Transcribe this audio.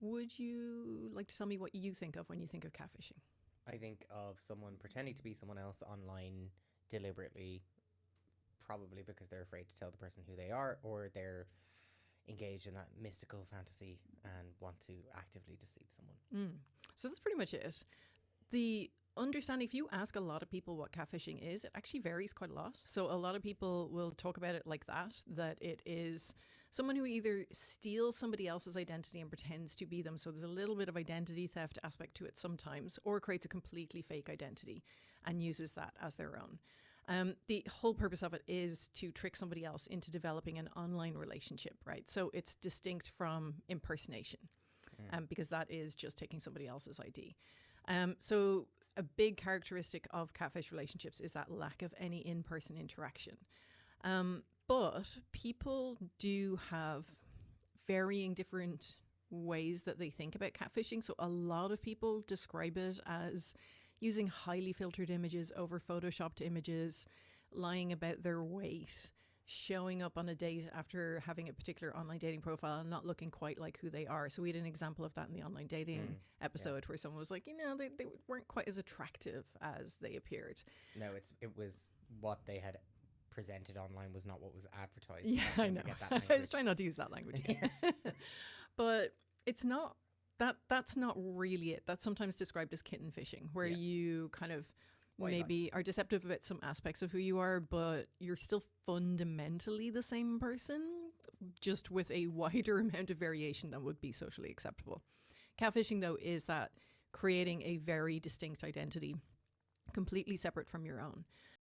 Would you like to tell me what you think of when you think of catfishing? I think of someone pretending to be someone else online deliberately, probably because they're afraid to tell the person who they are, or they're engaged in that mystical fantasy and want to actively deceive someone. So that's pretty much it. The understanding, if you ask a lot of people what catfishing is, it actually varies quite a lot. So a lot of people will talk about it like that it is someone who either steals somebody else's identity and pretends to be them. So there's a little bit of identity theft aspect to it sometimes, or creates a completely fake identity and uses that as their own. The whole purpose of it is to trick somebody else into developing an online relationship, right? So it's distinct from impersonation, because that is just taking somebody else's ID. So a big characteristic of catfish relationships is that lack of any in-person interaction. But people do have varying different ways that they think about catfishing. So a lot of people describe it as using highly filtered images over photoshopped images, lying about their weight, showing up on a date after having a particular online dating profile and not looking quite like who they are. So we had an example of that in the online dating episode where someone was like, they weren't quite as attractive as they appeared. No, it was what they had presented online was not what was advertised. Yeah, I know. I was trying not to use that language again. But it's not that's not really it. That's sometimes described as kitten fishing, where you kind of maybe are deceptive about some aspects of who you are, but you're still fundamentally the same person, just with a wider amount of variation than would be socially acceptable. Catfishing, though, is that creating a very distinct identity, completely separate from your own.